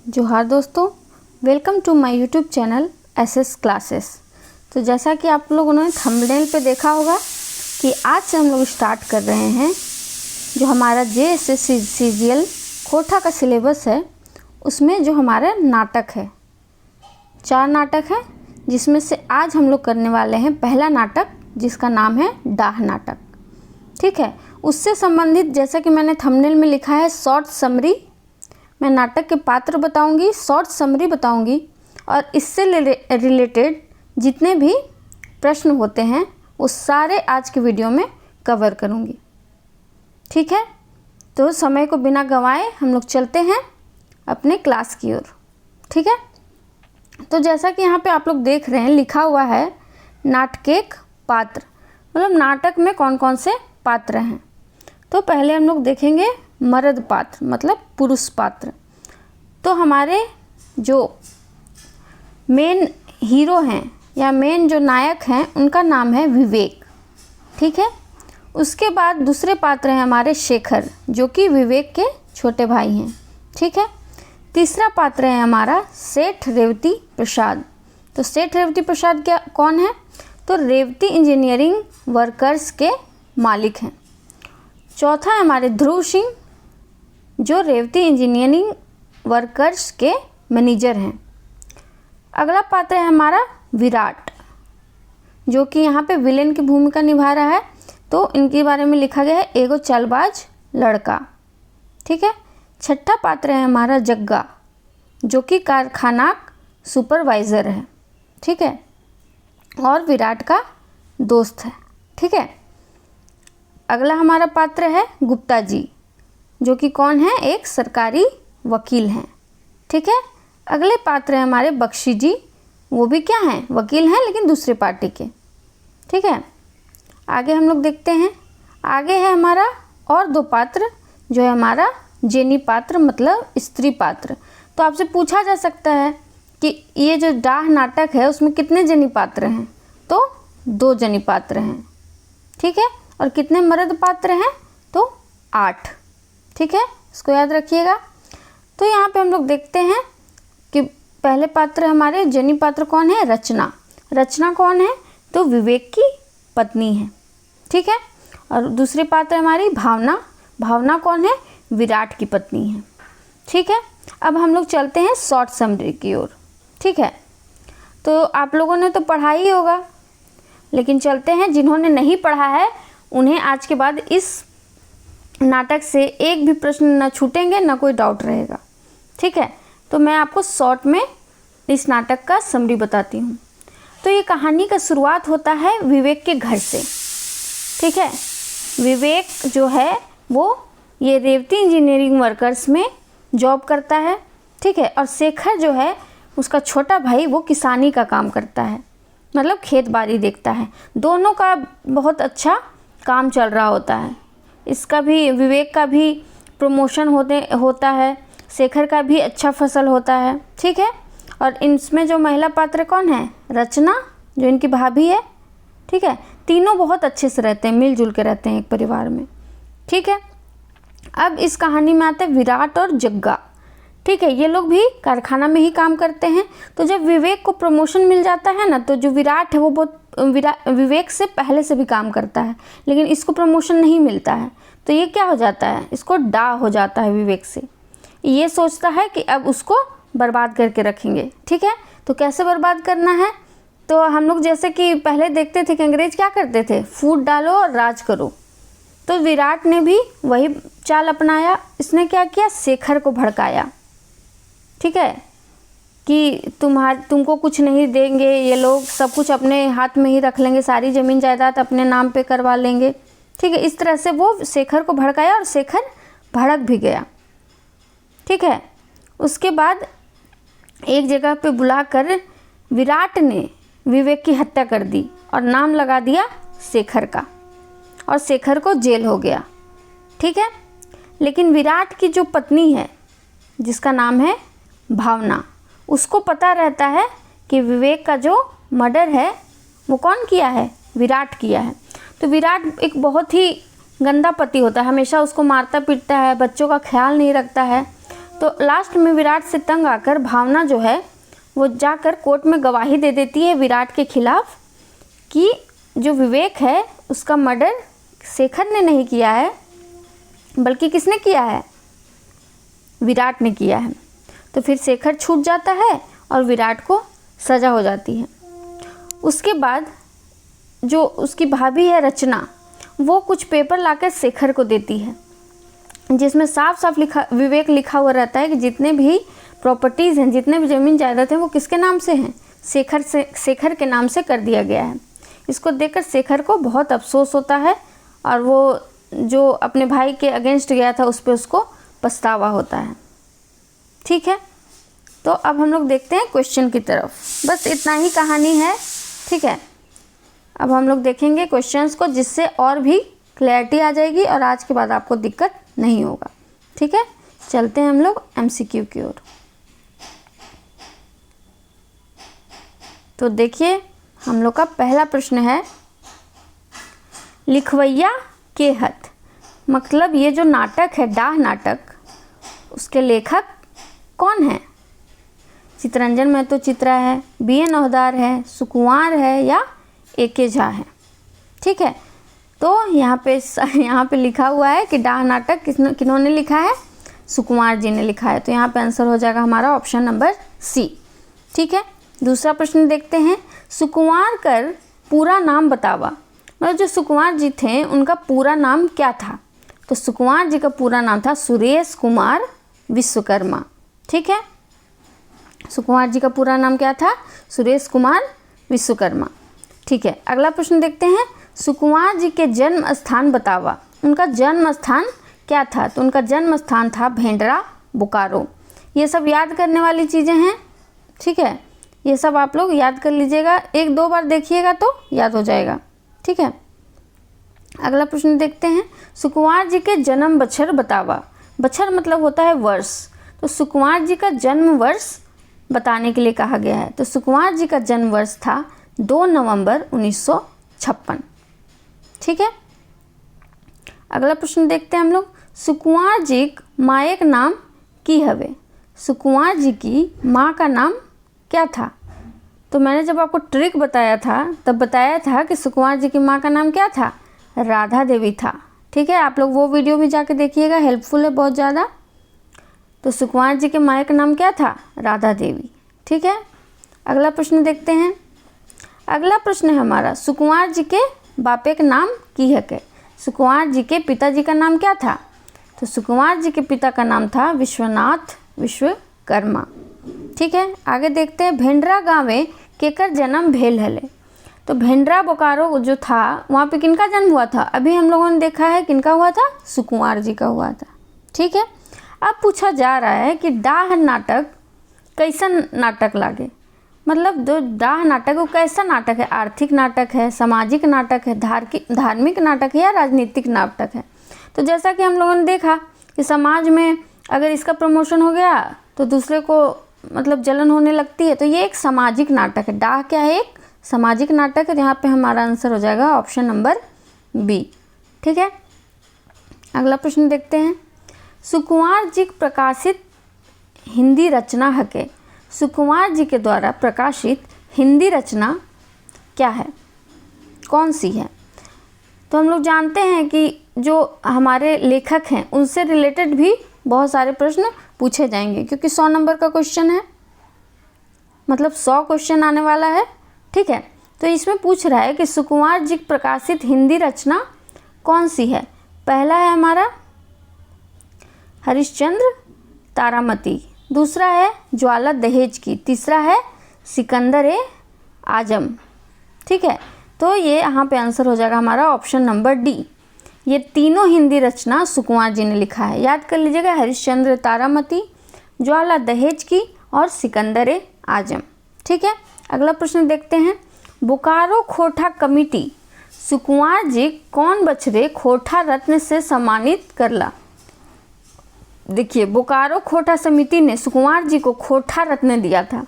जोहार दोस्तों, welcome to my YouTube channel SS classes. तो जैसा कि आप लोगों ने थंबनेल पे देखा होगा कि आज से हम लोग स्टार्ट कर रहे हैं जो हमारा JSS CGL कोटा का सिलेबस है, उसमें जो हमारा नाटक है, 4 नाटक हैं, जिसमें से आज हम लोग करने वाले हैं पहला नाटक जिसका नाम है डाह नाटक। ठीक है, उससे संबंधित जैसा कि मैंने थंबनेल में लिखा है शॉर्ट समरी, मैं नाटक के पात्र बताऊंगी, शॉर्ट समरी बताऊंगी और इससे रिलेटेड जितने भी प्रश्न होते हैं वो सारे आज के वीडियो में कवर करूंगी। ठीक है, तो समय को बिना गंवाए हम लोग चलते हैं अपने क्लास की ओर। ठीक है, तो जैसा कि यहाँ पे आप लोग देख रहे हैं लिखा हुआ है नाटकेक पात्र, मतलब नाटक में कौन कौन से पात्र हैं। तो पहले हम लोग देखेंगे मर्द पात्र, मतलब पुरुष पात्र। तो हमारे जो मेन हीरो हैं या मेन जो नायक हैं उनका नाम है विवेक। ठीक है, उसके बाद दूसरे पात्र हैं हमारे शेखर, जो कि विवेक के छोटे भाई हैं। ठीक है, तीसरा पात्र है हमारा सेठ रेवती प्रसाद। तो सेठ रेवती प्रसाद क्या कौन है? तो रेवती इंजीनियरिंग वर्कर्स के मालिक हैं। चौथा है हमारे ध्रुव सिंह, जो रेवती इंजीनियरिंग वर्कर्स के मैनेजर हैं। अगला पात्र है हमारा विराट, जो कि यहाँ पे विलेन की भूमिका निभा रहा है। तो इनके बारे में लिखा गया है एगो चालबाज लड़का। ठीक है, छठा पात्र है हमारा जग्गा, जो कि कारखाना सुपरवाइज़र है। ठीक है, और विराट का दोस्त है। ठीक है, अगला हमारा पात्र है गुप्ता जी, जो कि कौन है? एक सरकारी वकील हैं। ठीक है, अगले पात्र हैं हमारे बख्शी जी, वो भी क्या हैं? वकील हैं, लेकिन दूसरे पार्टी के। ठीक है, आगे हम लोग देखते हैं। आगे है हमारा और 2 पात्र, जो है हमारा जेनी पात्र, मतलब स्त्री पात्र। तो आपसे पूछा जा सकता है कि ये जो डाह नाटक है उसमें कितने जेनी पात्र हैं? तो 2 जेनी पात्र हैं। ठीक है, और कितने मर्द पात्र हैं? तो 8। ठीक है, इसको याद रखिएगा। तो यहाँ पे हम लोग देखते हैं कि पहले पात्र हमारे जेनी पात्र कौन है? रचना। रचना कौन है? तो विवेक की पत्नी है। ठीक है, और दूसरे पात्र हमारी भावना। भावना कौन है? विराट की पत्नी है। ठीक है, अब हम लोग चलते हैं शॉर्ट समरी की ओर। ठीक है, तो आप लोगों ने तो पढ़ा ही होगा, लेकिन चलते हैं जिन्होंने नहीं पढ़ा है उन्हें आज के बाद इस नाटक से एक भी प्रश्न न छूटेंगे, न कोई डाउट रहेगा। ठीक है, तो मैं आपको शॉर्ट में इस नाटक का समरी बताती हूँ। तो ये कहानी का शुरुआत होता है विवेक के घर से। ठीक है, विवेक जो है वो ये रेवती इंजीनियरिंग वर्कर्स में जॉब करता है। ठीक है, और शेखर जो है उसका छोटा भाई, वो किसानी का काम करता है, मतलब खेत बाड़ी देखता है। दोनों का बहुत अच्छा काम चल रहा होता है। इसका भी, विवेक का भी प्रमोशन होता है, शेखर का भी अच्छा फसल होता है। ठीक है, और इसमें जो महिला पात्र कौन है? रचना, जो इनकी भाभी है। ठीक है, तीनों बहुत अच्छे से रहते हैं, मिलजुल के रहते हैं एक परिवार में। ठीक है, अब इस कहानी में आते हैं विराट और जग्गा। ठीक है, ये लोग भी कारखाना में ही काम करते हैं। तो जब विवेक को प्रमोशन मिल जाता है ना, तो जो विराट है वो बहुत विवेक से पहले से भी काम करता है, लेकिन इसको प्रमोशन नहीं मिलता है। तो ये क्या हो जाता है? इसको डाह हो जाता है विवेक से। ये सोचता है कि अब उसको बर्बाद करके रखेंगे। ठीक है, तो कैसे बर्बाद करना है? तो हम लोग जैसे कि पहले देखते थे कि अंग्रेज क्या करते थे? फूट डालो और राज करो। तो विराट ने भी वही चाल अपनाया। इसने क्या किया? शेखर को भड़काया। ठीक है, कि तुमको कुछ नहीं देंगे ये लोग, सब कुछ अपने हाथ में ही रख लेंगे, सारी ज़मीन जायदाद अपने नाम पे करवा लेंगे। ठीक है, इस तरह से वो शेखर को भड़काया और शेखर भड़क भी गया। ठीक है, उसके बाद एक जगह पे बुलाकर विराट ने विवेक की हत्या कर दी और नाम लगा दिया शेखर का, और शेखर को जेल हो गया। ठीक है, लेकिन विराट की जो पत्नी है, जिसका नाम है भावना, उसको पता रहता है कि विवेक का जो मर्डर है वो कौन किया है? विराट किया है। तो विराट एक बहुत ही गंदा पति होता है, हमेशा उसको मारता पीटता है, बच्चों का ख्याल नहीं रखता है। तो लास्ट में विराट से तंग आकर भावना जो है वो जाकर कोर्ट में गवाही दे देती है विराट के खिलाफ कि जो विवेक है उसका मर्डर शेखर ने नहीं किया है, बल्कि किसने किया है, विराट ने किया है। तो फिर शेखर छूट जाता है और विराट को सज़ा हो जाती है। उसके बाद जो उसकी भाभी है रचना, वो कुछ पेपर लाकर शेखर को देती है, जिसमें साफ साफ विवेक लिखा हुआ रहता है कि जितने भी प्रॉपर्टीज़ हैं, जितने भी ज़मीन जायदाद हैं, वो किसके नाम से हैं, शेखर के नाम से कर दिया गया है। इसको देखकर शेखर को बहुत अफसोस होता है और वो जो अपने भाई के अगेंस्ट गया था उस पर उसको पछतावा होता है। ठीक है, तो अब हम लोग देखते हैं क्वेश्चन की तरफ। बस इतना ही कहानी है। ठीक है, अब हम लोग देखेंगे क्वेश्चंस को, जिससे और भी क्लैरिटी आ जाएगी और आज के बाद आपको दिक्कत नहीं होगा। ठीक है, चलते हैं हम लोग एमसीक्यू की ओर। तो देखिए, हम लोग का पहला प्रश्न है, लिखवैया के हथ, मतलब ये जो नाटक है डाह नाटक, उसके लेखक कौन है? चितरंजन महतो चित्रा है, BN ओहदार है, सुकुमार है या AK झा है? ठीक है, तो यहाँ पे लिखा हुआ है कि डाह नाटक किन्होंने लिखा है? सुकुमार जी ने लिखा है। तो यहाँ पे आंसर हो जाएगा हमारा ऑप्शन नंबर C। ठीक है, दूसरा प्रश्न देखते हैं, सुकुमार कर पूरा नाम बतावा, मतलब जो सुकुमार जी थे उनका पूरा नाम क्या था? तो सुकुमार जी का पूरा नाम था सुरेश कुमार विश्वकर्मा। ठीक है, सुकुमार जी का पूरा नाम क्या था? सुरेश कुमार विश्वकर्मा। ठीक है, अगला प्रश्न देखते हैं, सुकुमार जी के जन्म स्थान बतावा, उनका जन्म स्थान क्या था? तो उनका जन्म स्थान था भेंडरा, बोकारो। ये सब याद करने वाली चीज़ें हैं। ठीक है, ये सब आप लोग याद कर लीजिएगा, 1-2 बार देखिएगा तो याद हो जाएगा। ठीक है, अगला प्रश्न देखते हैं, सुकुमार जी के जन्म बछर बतावा, बछर मतलब होता है वर्ष, तो सुकुमार जी का जन्म वर्ष बताने के लिए कहा गया है। तो सुकुमार जी का जन्म वर्ष था 2 नवंबर 1956। ठीक है, अगला प्रश्न देखते हैं हम लोग, सुकुमार जी मायक नाम की हवे, सुकुमार जी की माँ का नाम क्या था? तो मैंने जब आपको ट्रिक बताया था तब बताया था कि सुकुमार जी की माँ का नाम क्या था? राधा देवी था। ठीक है, आप लोग वो वीडियो भी जाके देखिएगा, हेल्पफुल है बहुत ज़्यादा। तो सुकुमार जी के माँ का नाम क्या था? राधा देवी। ठीक है, अगला प्रश्न देखते हैं। अगला प्रश्न है हमारा, सुकुमार जी के बापे का नाम की है के, सुकुमार जी के पिताजी का नाम क्या था? तो सुकुमार जी के पिता का नाम था विश्वनाथ विश्वकर्मा। ठीक है, आगे देखते हैं, भेंडरा गाँवे केकर जन्म भेल हले, तो भेंडरा बोकारो जो था वहाँ पे किनका जन्म हुआ था? अभी हम लोगों ने देखा है किनका हुआ था? सुकुमार जी का हुआ था। ठीक है, अब पूछा जा रहा है कि डाह नाटक कैसन नाटक लागे, मतलब जो डाह नाटक वो कैसा नाटक है? आर्थिक नाटक है, सामाजिक नाटक है, धार्मिक नाटक है या राजनीतिक नाटक है? तो जैसा कि हम लोगों ने देखा कि समाज में अगर इसका प्रमोशन हो गया तो दूसरे को मतलब जलन होने लगती है, तो ये एक सामाजिक नाटक है। डाह क्या है? एक सामाजिक नाटक है। यहाँ पे हमारा आंसर हो जाएगा ऑप्शन नंबर B। ठीक है, अगला प्रश्न देखते हैं, सुकुमार जी प्रकाशित हिंदी रचना हके, सुकुमार जी के द्वारा प्रकाशित हिंदी रचना क्या है, कौन सी है? तो हम लोग जानते हैं कि जो हमारे लेखक हैं उनसे रिलेटेड भी बहुत सारे प्रश्न पूछे जाएंगे, क्योंकि 100 नंबर का क्वेश्चन है, मतलब 100 क्वेश्चन आने वाला है। ठीक है, तो इसमें पूछ रहा है कि सुकुमार जी प्रकाशित हिंदी रचना कौन सी है? पहला है हमारा हरिश्चंद्र तारामती, दूसरा है ज्वाला दहेज की, तीसरा है सिकंदर आजम। ठीक है, तो ये यहाँ पे आंसर हो जाएगा हमारा ऑप्शन नंबर D। ये तीनों हिंदी रचना सुकुमार जी ने लिखा है। याद कर लीजिएगा, हरिश्चंद्र तारामती, ज्वाला दहेज की और सिकंदर आजम। ठीक है, अगला प्रश्न देखते हैं, बोकारो खोटा कमेटी सुकुमार जी कौन बछरे खोटा रत्न से सम्मानित करला? देखिए, बोकारो खोटा समिति ने सुकुमार जी को खोटा रत्न दिया था।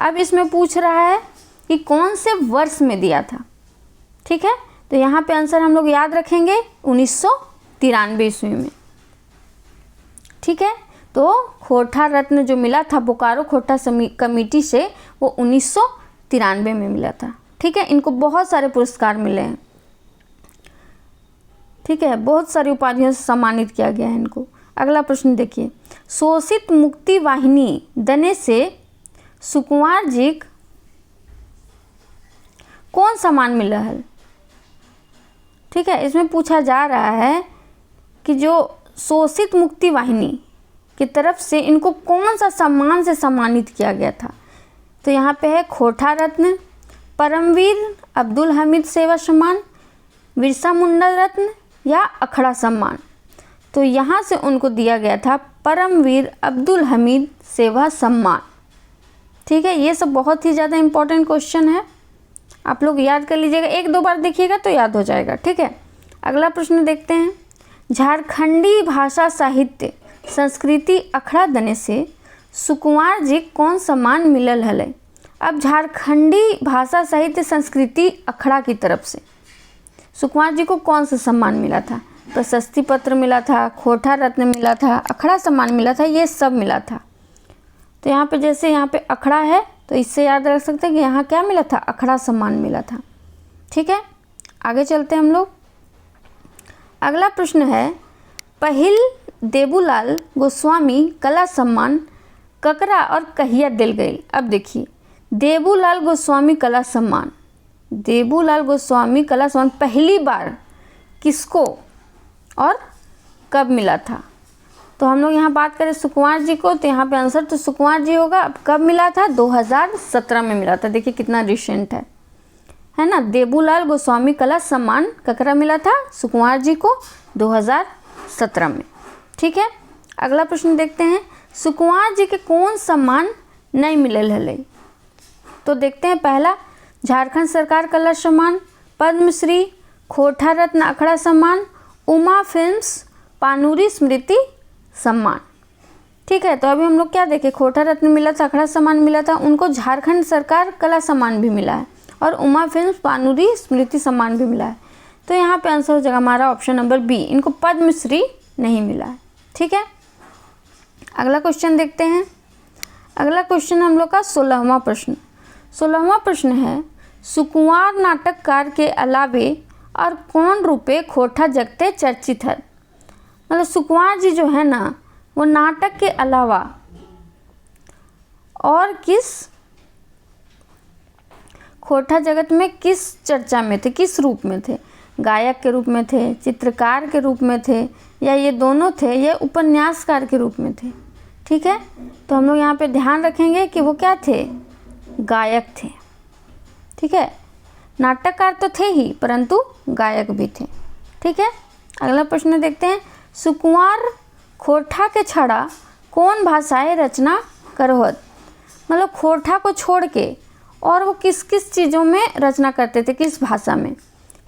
अब इसमें पूछ रहा है कि कौन से वर्ष में दिया था। ठीक है, तो यहाँ पे आंसर हम लोग याद रखेंगे 1993 ईस्वी में। ठीक है, तो खोटा रत्न जो मिला था बोकारो खोटा कमेटी से वो 1993 में मिला था। ठीक है, इनको बहुत सारे पुरस्कार मिले हैं। ठीक है, बहुत सारी उपाधियों से सम्मानित किया गया है इनको। अगला प्रश्न देखिए, शोषित मुक्ति वाहिनी दने से सुकुमार जी कौन सम्मान मिला है? ठीक है, इसमें पूछा जा रहा है कि जो शोषित मुक्ति वाहिनी की तरफ से इनको कौन सा सम्मान से सम्मानित किया गया था। तो यहाँ पे है खोटा रत्न, परमवीर अब्दुल हमीद सेवा सम्मान, बिरसा मुंडा रत्न या अखड़ा सम्मान। तो यहाँ से उनको दिया गया था परमवीर अब्दुल हमीद सेवा सम्मान। ठीक है, ये सब बहुत ही ज़्यादा इम्पोर्टेंट क्वेश्चन है, आप लोग याद कर लीजिएगा, 1-2 बार देखिएगा तो याद हो जाएगा। ठीक है, अगला प्रश्न देखते हैं, झारखंडी भाषा साहित्य संस्कृति अखड़ा दने से सुकुमार जी कौन सम्मान मिलल हले? अब झारखंडी भाषा साहित्य संस्कृति अखड़ा की तरफ से सुकुमार जी को कौन सा सम्मान मिला था? प्रशस्ति पत्र मिला था, खोटा रत्न मिला था, अखड़ा सम्मान मिला था, ये सब मिला था। तो यहाँ पे जैसे यहाँ पे अखड़ा है तो इससे याद रख सकते हैं कि यहाँ क्या मिला था? अखड़ा सम्मान मिला था। ठीक है, आगे चलते हैं हम लोग। अगला प्रश्न है, पहिल देबूलाल गोस्वामी कला सम्मान ककरा और कहिया दिल गई? अब देखिए, देबूलाल गोस्वामी कला सम्मान, देबूलाल गोस्वामी कला सम्मान पहली बार किसको और कब मिला था? तो हम लोग यहाँ बात करें सुकुमार जी को, तो यहाँ पे आंसर तो सुकुमार जी होगा। अब कब मिला था? 2017 में मिला था। देखिए कितना रिसेंट है ना। देबूलाल गोस्वामी कला सम्मान ककरा मिला था? सुकुमार जी को 2017 में। ठीक है, अगला प्रश्न देखते हैं, सुकुमार जी के कौन सम्मान नहीं मिलल हले? तो देखते हैं, पहला झारखंड सरकार कला सम्मान, पद्मश्री, खोटा रत्न अखड़ा सम्मान, उमा फिल्म्स पानूरी स्मृति सम्मान। ठीक है, तो अभी हम लोग क्या देखें, खोटा रत्न मिला था, अखड़ा सम्मान मिला था, उनको झारखंड सरकार कला सम्मान भी मिला है और उमा फिल्म्स पानूरी स्मृति सम्मान भी मिला है। तो यहाँ पे आंसर हो जाएगा हमारा ऑप्शन नंबर बी, इनको पद्मश्री नहीं मिला है। ठीक है, अगला क्वेश्चन देखते हैं। अगला क्वेश्चन हम लोग का 16वां प्रश्न। 16वां प्रश्न है, सुकुमार नाटककार के अलावे और कौन रूपे खोटा जगते चर्चित है? मतलब सुकुमार जी जो है ना, वो नाटक के अलावा और किस खोटा जगत में किस चर्चा में थे, किस रूप में थे? गायक के रूप में थे, चित्रकार के रूप में थे, या ये दोनों थे, या उपन्यासकार के रूप में थे? ठीक है, तो हम लोग यहाँ पे ध्यान रखेंगे कि वो क्या थे? गायक थे। ठीक है, नाटककार तो थे ही परंतु गायक भी थे। ठीक है, अगला प्रश्न देखते हैं, सुकुमार खोटा के छड़ा कौन भाषाएं रचना करवत? मतलब खोटा को छोड़ के और वो किस किस चीज़ों में रचना करते थे, किस भाषा में?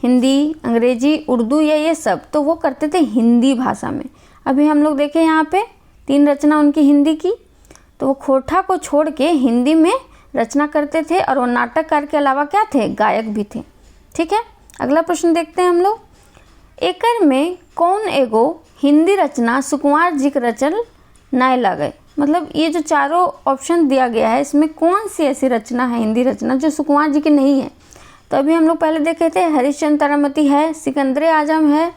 हिंदी, अंग्रेजी, उर्दू या ये सब? तो वो करते थे हिंदी भाषा में। अभी हम लोग देखें यहाँ पे 3 रचना उनकी हिंदी की, तो वो खोटा को छोड़ के हिंदी में रचना करते थे और वो नाटककार के अलावा क्या थे? गायक भी थे। ठीक है, अगला प्रश्न देखते हैं हम लोग, एकर में कौन एगो हिंदी रचना सुकुमार जी के रचल नहीं लगे? मतलब ये जो चारों ऑप्शन दिया गया है, इसमें कौन सी ऐसी रचना है, हिंदी रचना, जो सुकुमार जी की नहीं है? तो अभी हम लोग पहले देखे थे, हरिश्चंद्र तारामती है, सिकंदर आजम है,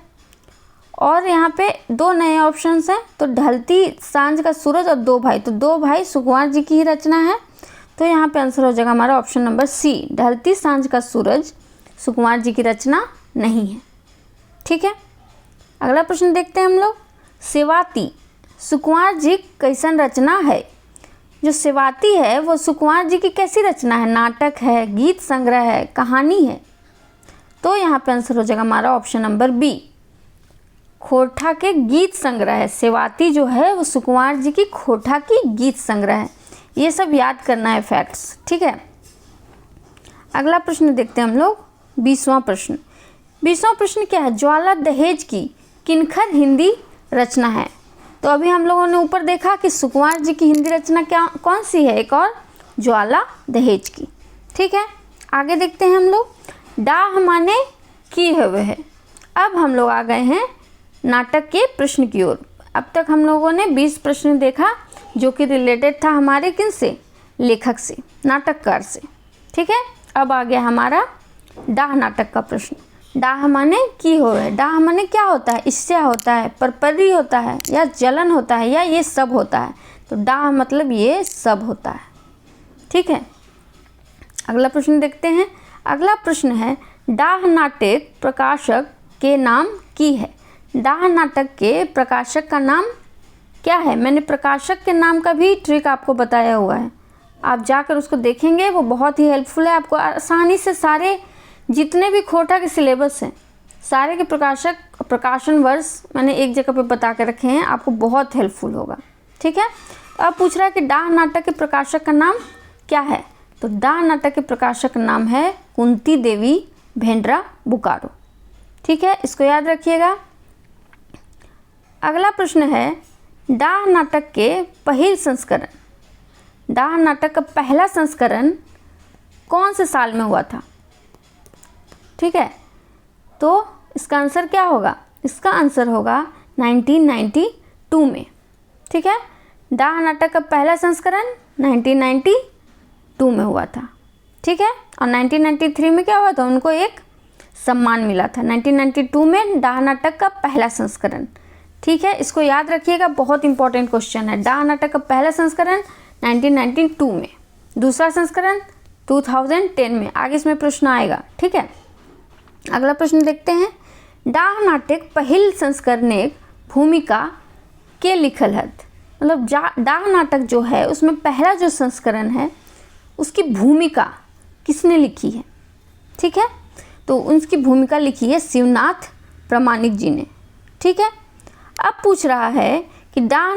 और यहाँ पे 2 नए ऑप्शंस हैं, तो ढलती सांझ का सूरज और 2 भाई। तो 2 भाई सुकुमार जी की ही रचना है, तो यहाँ पे आंसर हो जाएगा हमारा ऑप्शन नंबर सी, ढलती सांझ का सूरज सुकुमार जी की रचना नहीं है। ठीक है, अगला प्रश्न देखते हैं हम लोग, सेवाती सुकुमार जी कैसन रचना है? जो सेवाती है वो सुकुमार जी की कैसी रचना है? नाटक है, गीत संग्रह है, कहानी है? तो यहाँ पे आंसर हो जाएगा हमारा ऑप्शन नंबर बी, खोटा के गीत संग्रह है। सेवाती जो है वो सुकुमार जी की खोटा की गीत संग्रह है। ये सब याद करना है फैक्ट्स। ठीक है, अगला प्रश्न देखते हैं हम लोग, 20वां प्रश्न। 20वां प्रश्न क्या है? ज्वाला दहेज की किनखर हिंदी रचना है? तो अभी हम लोगों ने ऊपर देखा कि सुकुमार जी की हिंदी रचना क्या कौन सी है? एक और ज्वाला दहेज की। ठीक है, आगे देखते हैं हम लोग, डाह माने की हुए है। अब हम लोग आ गए हैं नाटक के प्रश्न की ओर। अब तक हम लोगों ने 20 प्रश्न देखा जो कि रिलेटेड था हमारे किन से, लेखक से, नाटककार से। ठीक है, अब आ गया हमारा डाह नाटक का प्रश्न। डाह माने की हो है, डाह माने क्या होता है, ईर्ष्या होता है, परपरी होता है, या जलन होता है, या ये सब होता है। तो डाह मतलब ये सब होता है। ठीक है, अगला प्रश्न देखते हैं। अगला प्रश्न है डाह नाटक प्रकाशक के नाम की है। डाह नाटक के प्रकाशक का नाम क्या है? मैंने प्रकाशक के नाम का भी ट्रिक आपको बताया हुआ है, आप जाकर उसको देखेंगे, वो बहुत ही हेल्पफुल है। आपको आसानी से सारे जितने भी खोटा के सिलेबस हैं सारे के प्रकाशन वर्ष मैंने एक जगह पे बता के रखे हैं, आपको बहुत हेल्पफुल होगा। ठीक है, तो अब पूछ रहा है कि डाह नाटक के प्रकाशक का नाम क्या है? तो डाह नाटक के प्रकाशक का नाम है कुंती देवी भेंडरा बोकारो। ठीक है, इसको याद रखिएगा। अगला प्रश्न है डाह नाटक के पहल संस्करण, डाह नाटक का पहला संस्करण कौन से साल में हुआ था? ठीक है, तो इसका आंसर क्या होगा? इसका आंसर होगा 1992 में। ठीक है, डाह नाटक का पहला संस्करण 1992 में हुआ था। ठीक है, और 1993 में क्या हुआ था? उनको एक सम्मान मिला था। 1992 में डाह नाटक का पहला संस्करण। ठीक है, इसको याद रखिएगा, बहुत इंपॉर्टेंट क्वेश्चन है। डाह नाटक का पहला संस्करण 1992 में, दूसरा संस्करण 2010 में। आगे इसमें प्रश्न आएगा। ठीक है, अगला प्रश्न देखते हैं। डाह नाटक पहल संस्करण भूमिका के लिखल है। मतलब डाह नाटक जो है उसमें पहला जो संस्करण है उसकी भूमिका किसने लिखी है? ठीक है, तो उसकी भूमिका लिखी है शिवनाथ प्रामाणिक जी ने। ठीक है, अब पूछ रहा है कि डाह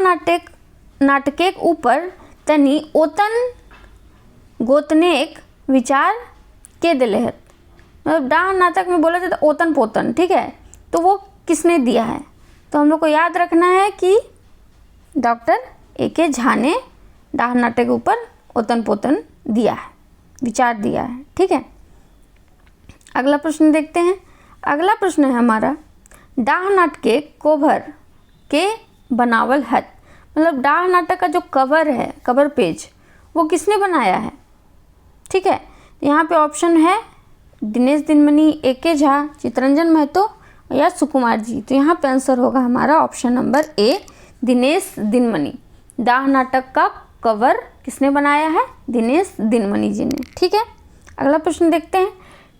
नाटक के ऊपर तनी ओतन गोतनेक विचार के दिले है। मतलब डाह नाटक में बोला जाता ओतन पोतन। ठीक है, तो वो किसने दिया है? तो हम लोग को याद रखना है कि डॉक्टर ए.के. झा ने डाह नाटक के ऊपर ओतन पोतन दिया है, विचार दिया है। ठीक है, अगला प्रश्न देखते हैं। अगला प्रश्न है हमारा डाह नाटक के कवर के बनावल हत। मतलब डाह नाटक का जो कवर है, कवर पेज, वो किसने बनाया है? ठीक है, यहाँ पे ऑप्शन है दिनेश दिनमणि, ए.के. झा, चितरंजन महतो या सुकुमार जी। तो यहाँ पे आंसर होगा हमारा option number A, Dinesh Dinmani. डाह नाटक का कवर किसने बनाया है? दिनेश दिनमणि जी ने। ठीक है, अगला प्रश्न देखते हैं।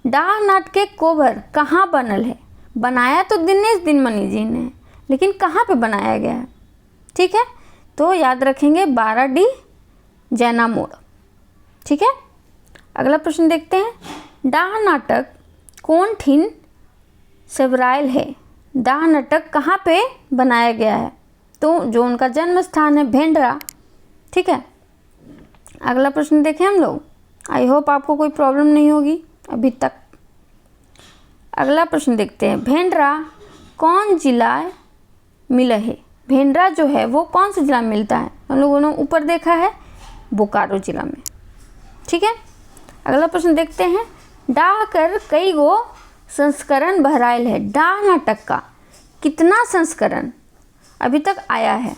डाह नाटक के कवर कहाँ बनल है? बनाया तो दिनेश दिनमणि जी ने, लेकिन कहाँ पे बनाया गया है? ठीक है, तो याद रखेंगे 12D जैना मोड़। ठीक है, अगला प्रश्न देखते हैं। डाह नाटक कौन ठीन सेवरायल है? डाह नाटक कहाँ पे बनाया गया है? तो जो उनका जन्म स्थान है भेंडरा। ठीक है, अगला प्रश्न देखें हम लोग। आई होप आपको कोई प्रॉब्लम नहीं होगी अभी तक। अगला प्रश्न देखते हैं। भेंडरा कौन जिला मिला है? भेंडरा जो है वो कौन से जिला में मिलता है? हम लोगों ने ऊपर देखा है बोकारो जिला में। ठीक है, अगला प्रश्न देखते हैं। डाह कर कई गो संस्करण बहराइल है। डाह नाटक का कितना संस्करण अभी तक आया है?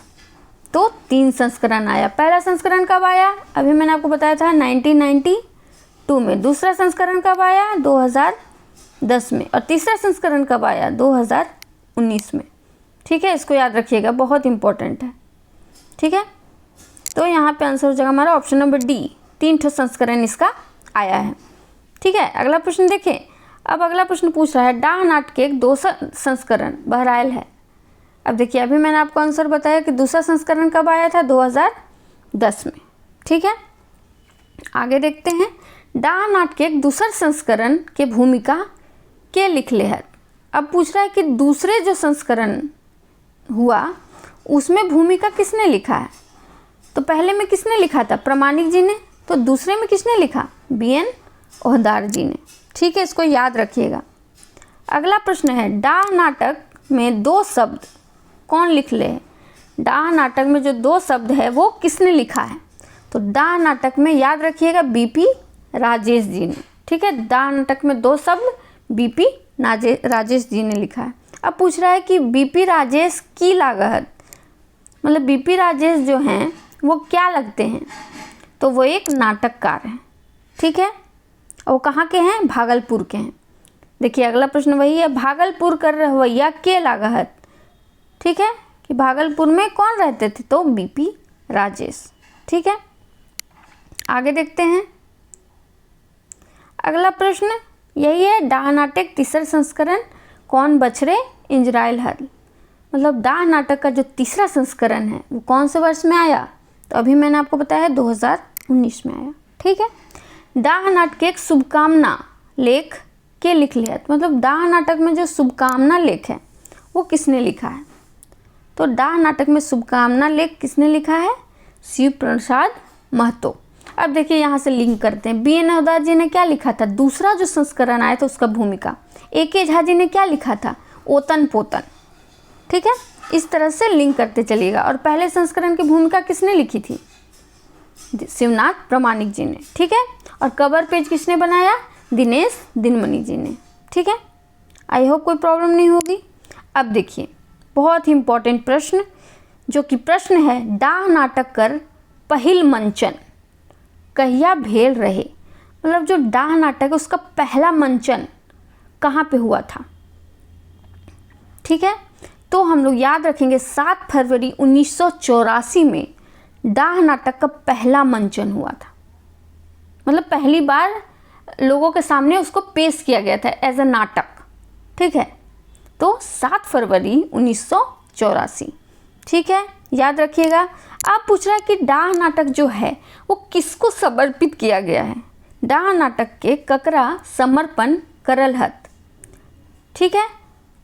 तो 3 संस्करण आया। पहला संस्करण कब आया? अभी मैंने आपको बताया था 1992 में। दूसरा संस्करण कब आया? 2010 में। और तीसरा संस्करण कब आया? 2019 में। ठीक है, इसको याद रखिएगा, बहुत इंपॉर्टेंट है। ठीक है, तो यहाँ पे आंसर हो जाएगा हमारा ऑप्शन नंबर डी, 3 संस्करण इसका आया है। ठीक है, अगला प्रश्न देखें। अब अगला प्रश्न पूछ रहा है डाह नाटक के 2 संस्करण बहराइल है। अब देखिए, अभी मैंने आपको आंसर बताया कि दूसरा संस्करण कब आया था? 2010 में। ठीक है, आगे देखते हैं। डाह नाटक के दूसरा संस्करण के भूमिका के लिखले है। अब पूछ रहा है कि दूसरे जो संस्करण हुआ उसमें भूमिका किसने लिखा है? तो पहले में किसने लिखा था? प्रामाणिक जी ने। तो दूसरे में किसने लिखा? B.N. ओहदार जी ने। ठीक है, इसको याद रखिएगा। अगला प्रश्न है डाह नाटक में 2 शब्द कौन लिख ले? डाह नाटक में जो 2 शब्द है वो किसने लिखा है? तो डाह नाटक में याद रखिएगा B.P. राजेश जी ने। ठीक है, डाह नाटक में 2 शब्द B.P. राजेश जी ने लिखा है। अब पूछ रहा है कि B.P. राजेश की लागत मतलब बीपी राजेश जो हैं वो क्या लगते हैं, तो वो एक नाटककार हैं, ठीक है। वो कहाँ के हैं, भागलपुर के हैं। देखिए अगला प्रश्न वही है, भागलपुर कर रवैया के लागत, ठीक है, कि भागलपुर में कौन रहते थे, तो बीपी राजेश, ठीक है। आगे देखते हैं अगला प्रश्न यही है, डाह नाटक तीसरा संस्करण कौन बछड़े इंजराइल हल। मतलब डाह नाटक का जो तीसरा संस्करण है वो कौन से वर्ष में आया, तो अभी मैंने आपको बताया 2019 में आया, ठीक है। डाह नाटक एक शुभकामना लेख के लिख लिया, मतलब डाह नाटक में जो शुभकामना लेख है वो किसने लिखा है, तो डाह नाटक में शुभकामना लेख किसने लिखा है, शिव प्रसाद महतो। अब देखिए यहाँ से लिंक करते हैं, BN हवलदार जी ने क्या लिखा था, दूसरा जो संस्करण आया था उसका भूमिका। AK झा जी ने क्या लिखा था, ओतन पोतन, ठीक है। इस तरह से लिंक करते चलिएगा। और पहले संस्करण की भूमिका किसने लिखी थी, शिवनाथ प्रामाणिक जी ने, ठीक है। और कवर पेज किसने बनाया, दिनेश दिनमणि जी ने, ठीक है। आई होप कोई प्रॉब्लम नहीं होगी। अब देखिए बहुत ही इंपॉर्टेंट प्रश्न, जो कि प्रश्न है, डाह नाटक कर पहिल मंचन कहिया भेल रहे। मतलब जो डाह नाटक है उसका पहला मंचन कहाँ पे हुआ था, ठीक है। तो हम लोग याद रखेंगे 7 फरवरी 1984 में डाह नाटक का पहला मंचन हुआ था। मतलब पहली बार लोगों के सामने उसको पेश किया गया था एज अ नाटक, ठीक है। तो 7 फरवरी 1984, ठीक है, याद रखिएगा। आप पूछ रहा है कि डाह नाटक जो है वो किसको समर्पित किया गया है, डाह नाटक के ककरा समर्पण करल हत, ठीक है।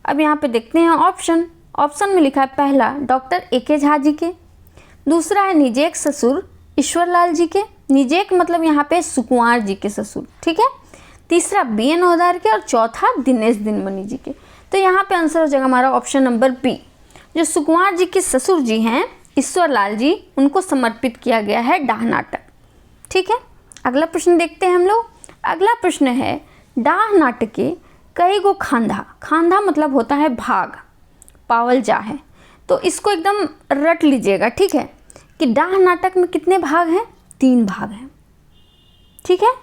अब यहाँ पे देखते हैं ऑप्शन में लिखा है, पहला डॉक्टर AK झा जी के, दूसरा है निजेक ससुर ईश्वरलाल जी के, निजेक मतलब यहाँ पे सुकुमार जी के ससुर, ठीक है। तीसरा BN हवलदार के, और चौथा दिनेश दिनमणि जी के। तो यहाँ पे आंसर हो जाएगा हमारा ऑप्शन नंबर बी, जो सुकुमार जी के ससुर जी हैं ईश्वरलाल जी, उनको समर्पित किया गया है डाह नाटक, ठीक है। अगला प्रश्न देखते हैं हम लोग। अगला प्रश्न है, डाह नाटक के कई गो खांधा मतलब होता है भाग, पावल जा है। तो इसको एकदम रट लीजिएगा, ठीक है, कि डाह नाटक में कितने भाग हैं, 3 भाग हैं, ठीक है।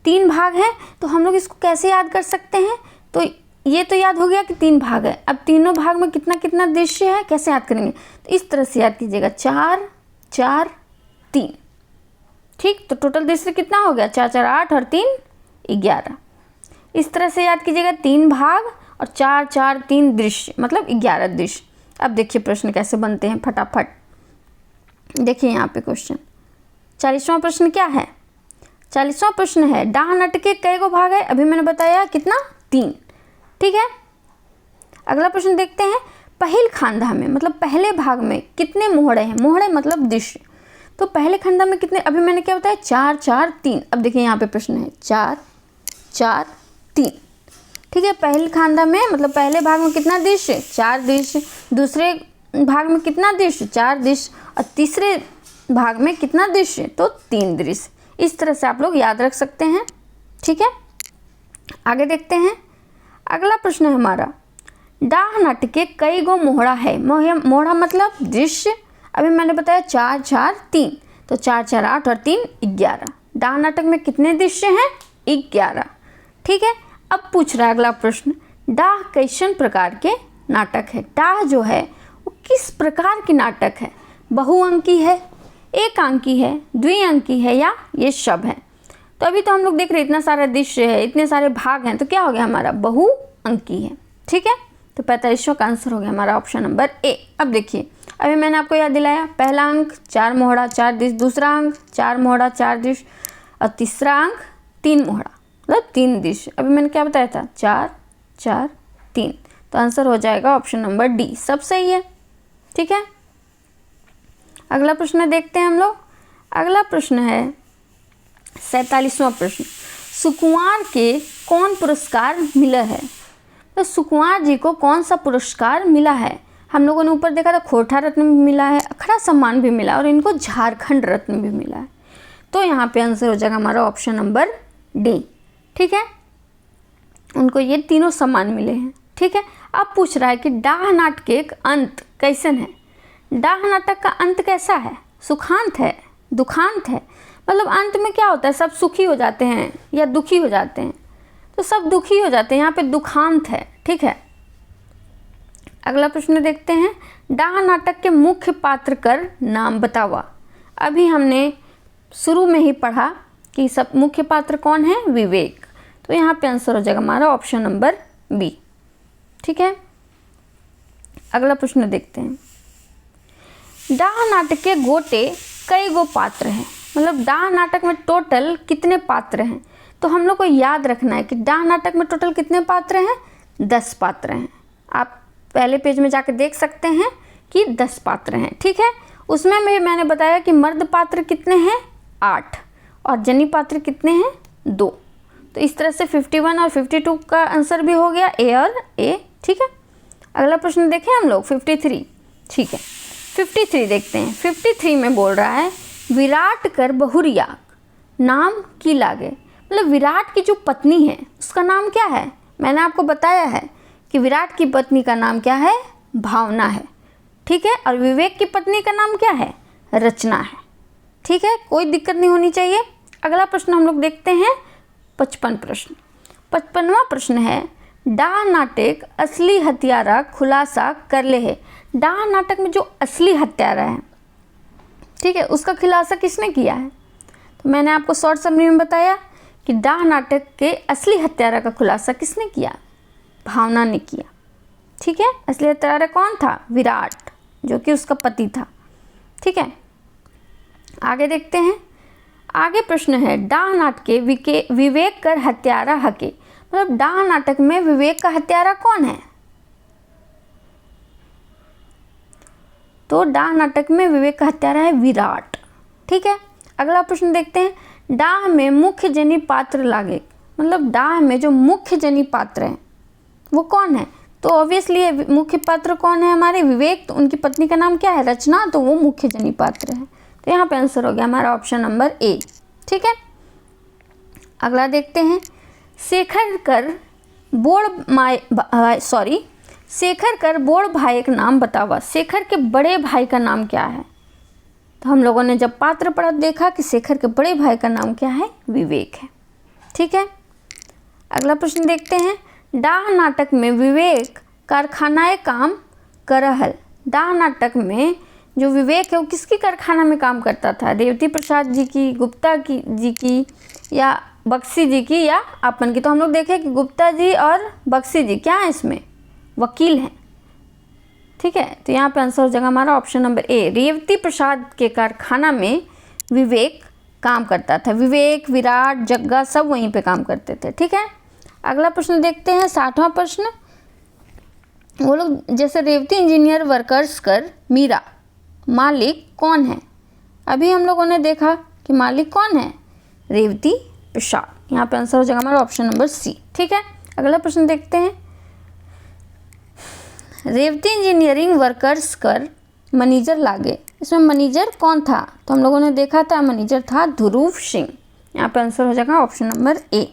3 भाग हैं, तो हम लोग इसको कैसे याद कर सकते हैं, तो ये तो याद हो गया कि 3 भाग है। अब तीनों भाग में कितना कितना दृश्य है, कैसे याद करेंगे, तो इस तरह से याद कीजिएगा, 4 4 3, ठीक। तो टोटल दृश्य कितना हो गया, 4 4 8 और 3 11। इस तरह से याद कीजिएगा, 3 भाग और 4 4 3 दृश्य, मतलब 11 दृश्य। अब देखिए प्रश्न कैसे बनते हैं फटाफट। देखिए यहाँ पे क्वेश्चन 40वां प्रश्न क्या है, 40वां प्रश्न है, डाह नाटक के कई गो भाग है, अभी मैंने बताया कितना, 3, ठीक है। अगला प्रश्न देखते हैं, पहिल खांधा में मतलब पहले भाग में कितने मोहड़े हैं, मोहड़े मतलब दृश्य। तो पहले खांधा में कितने, अभी मैंने क्या बताया, 4 4 3। अब देखिए यहाँ पे प्रश्न है 4 4 3, ठीक है। पहले खांधा में मतलब पहले भाग में कितना दृश्य, 4 दृश्य, दूसरे भाग में कितना दृश्य, 4 दृश्य, और तीसरे भाग में कितना दृश्य, तो 3 दृश्य। इस तरह से आप लोग याद रख सकते हैं, ठीक है। आगे देखते हैं। अगला प्रश्न है हमारा, डाह नाटक के कई गो मोहड़ा है, मोहड़ा मतलब दृश्य। अभी मैंने बताया 4 4 3, तो 4 4 8 और 3 11। डाह नाटक में कितने दृश्य हैं, 11, ठीक है। अब पूछ रहा है अगला प्रश्न, डाह कैसन प्रकार के नाटक है। डाह जो है वो किस प्रकार की नाटक है, बहुअंकी है, एक अंकी है, द्विअंकी है, या ये सब है। तो अभी तो हम लोग देख रहे हैं इतना सारा दृश्य है, इतने सारे भाग हैं, तो क्या हो गया हमारा, बहुअंकी है, ठीक है। तो 45वां का आंसर हो गया हमारा ऑप्शन नंबर ए। अब देखिए अभी मैंने आपको याद दिलाया, पहला अंक 4 मोहड़ा 4 दृश्य, दूसरा अंक 4 मोहड़ा 4 दृश्य, और तीसरा अंक 3 मोहड़ा मतलब 3 दृश्य। अभी मैंने क्या बताया था, 4 4 3। तो आंसर हो जाएगा ऑप्शन नंबर डी, सब सही है, ठीक है। अगला प्रश्न देखते हैं हम लोग। अगला प्रश्न है 47वां प्रश्न, सुकुमार के कौन पुरस्कार मिला है। तो सुकुमार जी को कौन सा पुरस्कार मिला है। हम लोगों ने ऊपर देखा था खोरठा रत्न भी मिला है, अखड़ा सम्मान भी मिला, और इनको झारखंड रत्न भी मिला है। तो यहाँ पे आंसर हो जाएगा हमारा ऑप्शन नंबर डी, ठीक है। उनको ये तीनों सम्मान मिले हैं, ठीक है। अब पूछ रहा है कि डाह नाटक के अंत कैसन है। डाह नाटक का अंत कैसा है? सुखांत है, दुखांत है। मतलब अंत में क्या होता है, सब सुखी हो जाते हैं या दुखी हो जाते हैं, तो सब दुखी हो जाते हैं, यहाँ पे दुखांत है। ठीक है, अगला प्रश्न देखते हैं। डाह नाटक के मुख्य पात्र कर नाम बतावा। अभी हमने शुरू में ही पढ़ा कि सब मुख्य पात्र कौन है? विवेक। तो यहाँ पे आंसर हो जाएगा हमारा ऑप्शन नंबर बी। ठीक है, अगला प्रश्न देखते हैं। डाह नाटक के गोटे कई गो पात्र हैं, मतलब डाह नाटक में टोटल कितने पात्र हैं? तो हम लोग को याद रखना है कि डाह नाटक में टोटल कितने पात्र हैं? 10 पात्र हैं। आप पहले पेज में जाकर देख सकते हैं कि 10 पात्र हैं। ठीक है, उसमें मैंने बताया कि मर्द पात्र कितने हैं? 8, और जनी पात्र कितने हैं? 2। तो इस तरह से 51 और 52 का आंसर भी हो गया, ए और ए। ठीक है, अगला प्रश्न देखें हम लोग 53। ठीक है, 53 देखते हैं। 53 में बोल रहा है विराट कर बहुरिया नाम की लागे। मतलब विराट की जो पत्नी है उसका नाम क्या है? मैंने आपको बताया है कि विराट की पत्नी का नाम क्या है? भावना है। ठीक है, और विवेक की पत्नी का नाम क्या है? रचना है। ठीक है, कोई दिक्कत नहीं होनी चाहिए। अगला प्रश्न हम लोग देखते हैं 55 प्रश्न। 55वां प्रश्न है डाह नाटक असली हत्यारा खुलासा कर ले है। डाह नाटक में जो असली हत्यारा है, ठीक है, उसका खुलासा किसने किया है? तो मैंने आपको शॉर्ट समरी में बताया कि डाह नाटक के असली हत्यारा का खुलासा किसने किया? भावना ने किया। ठीक है, असली हत्यारा कौन था? विराट, जो कि उसका पति था। ठीक है, आगे देखते हैं। आगे प्रश्न है डाह नाटक विवेक कर हत्यारा हके। मतलब डाह नाटक में विवेक का हत्यारा कौन है? तो डाह नाटक में विवेक का हत्यारा है विराट। ठीक है, अगला प्रश्न देखते हैं। डाह में मुख्य जनी पात्र लागे। मतलब डाह में जो मुख्य जनी पात्र है वो कौन है? तो ऑब्वियसली मुख्य पात्र कौन है हमारे? विवेक। तो उनकी पत्नी का नाम क्या है? रचना। तो वो मुख्य जनी पात्र है। तो यहाँ पे आंसर हो गया हमारा ऑप्शन नंबर ए। ठीक है, अगला देखते हैं। शेखर कर बोड़ भाई का नाम बतावा। शेखर के बड़े भाई का नाम क्या है? तो हम लोगों ने जब पात्र पढ़ा देखा कि शेखर के बड़े भाई का नाम क्या है? विवेक है। ठीक है, अगला प्रश्न देखते हैं। डाह नाटक में विवेक कारखानाए काम करहल। डाह नाटक में जो विवेक है वो किसकी कारखाना में काम करता था? रेवती प्रसाद जी की, गुप्ता जी की, या बख्शी जी की, या अपन की? तो हम लोग देखें कि गुप्ता जी और बख्शी जी क्या है इसमें? वकील हैं। ठीक है, तो यहाँ पे आंसर हो जाएगा हमारा ऑप्शन नंबर ए। रेवती प्रसाद के कारखाना में विवेक काम करता था। विवेक, विराट, जग्गा सब वहीं पे काम करते थे। ठीक है, अगला प्रश्न देखते हैं 60वां प्रश्न। वो लोग जैसे रेवती इंजीनियर वर्कर्स कर मीरा मालिक कौन है? अभी हम लोगों ने देखा कि मालिक कौन है? रेवती प्रसाद। यहाँ पे आंसर हो जाएगा हमारा ऑप्शन नंबर सी। ठीक है, अगला प्रश्न देखते हैं। रेवती इंजीनियरिंग वर्कर्स कर मैनेजर लागे। इसमें मैनेजर कौन था? तो हम लोगों ने देखा था मैनेजर था ध्रुव सिंह। यहाँ पे आंसर हो जाएगा ऑप्शन नंबर ए।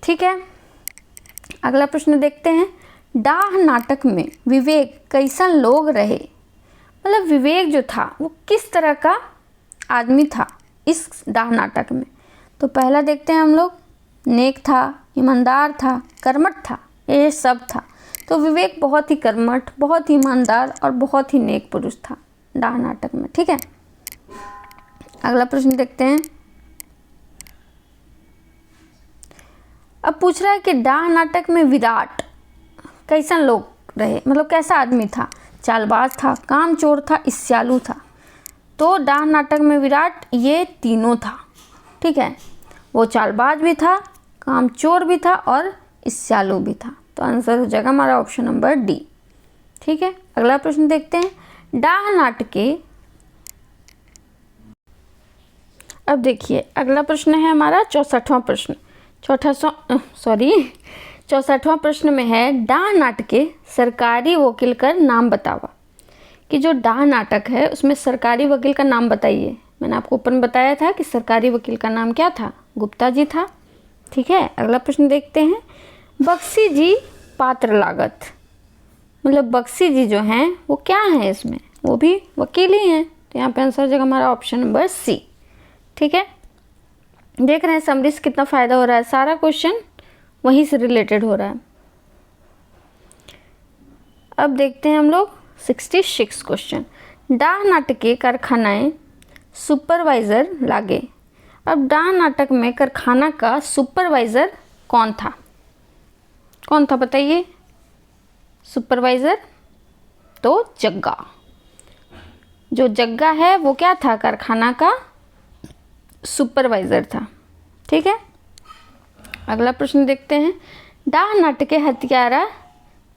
ठीक है, अगला प्रश्न देखते हैं। डाह नाटक में विवेक कैसन लोग रहे। मतलब विवेक जो था वो किस तरह का आदमी था इस डाह नाटक में? तो पहला देखते हैं हम लोग, नेक था, ईमानदार था, कर्मठ था, ये सब था। तो विवेक बहुत ही कर्मठ, बहुत ही ईमानदार और बहुत ही नेक पुरुष था डाह नाटक में। ठीक है, अगला प्रश्न देखते हैं। अब पूछ रहा है कि डाह नाटक में विराट कैसन लोग रहे, मतलब कैसा आदमी था? चालबाज था, कामचोर था, ईर्ष्यालु था। तो डाह नाटक में विराट ये तीनों था। ठीक है, वो चालबाज भी था, कामचोर भी था और ईर्ष्यालु भी था। तो आंसर हो जाएगा हमारा ऑप्शन नंबर डी। ठीक है, अगला प्रश्न देखते हैं। डाह नाटके, अब देखिए अगला प्रश्न है हमारा 64वां प्रश्न। 64वां प्रश्न में है डाह नाटके सरकारी वकील का नाम बतावा। कि जो डाह नाटक है उसमें सरकारी वकील का नाम बताइए। मैंने आपको ऊपर में बताया था कि सरकारी वकील का नाम क्या था? गुप्ता जी था। ठीक है, अगला प्रश्न देखते हैं। बख्शी जी पात्र लागत, मतलब बख्शी जी जो हैं वो क्या हैं इसमें? वो भी वकील ही हैं। तो यहाँ पे आंसर हो जाएगा हमारा ऑप्शन नंबर सी। ठीक है, देख रहे हैं समरी से कितना फ़ायदा हो रहा है, सारा क्वेश्चन वहीं से रिलेटेड हो रहा है। अब देखते हैं हम लोग 66 क्वेश्चन। डाह नाटक के कारखानाएँ सुपरवाइज़र लागे। अब डाह नाटक में कारखाना का सुपरवाइज़र कौन था? कौन था बताइए? सुपरवाइज़र तो जग्गा। जो जग्गा है वो क्या था? कारखाना का सुपरवाइज़र था। ठीक है, अगला प्रश्न देखते हैं। डाह नाटक के हत्यारा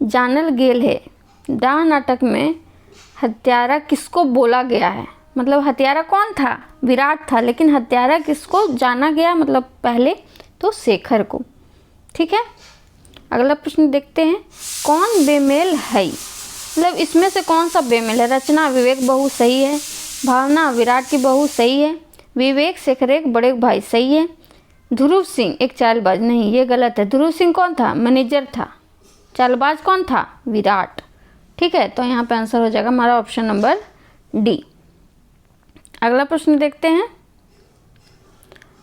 जानल गेल है। डाह नाटक में हत्यारा किसको बोला गया है? मतलब हत्यारा कौन था? विराट था, लेकिन हत्यारा किसको जाना गया? मतलब पहले तो शेखर को। ठीक है, अगला प्रश्न देखते हैं। कौन बेमेल है? मतलब इसमें से कौन सा बेमेल है? रचना विवेक बहू सही है, भावना विराट की बहू सही है, विवेक शेखर एक बड़े भाई सही है, ध्रुव सिंह एक चालबाज नहीं, ये गलत है। ध्रुव सिंह कौन था? मैनेजर था। चालबाज कौन था? विराट। ठीक है, तो यहाँ पे आंसर हो जाएगा हमारा ऑप्शन नंबर डी। अगला प्रश्न देखते हैं।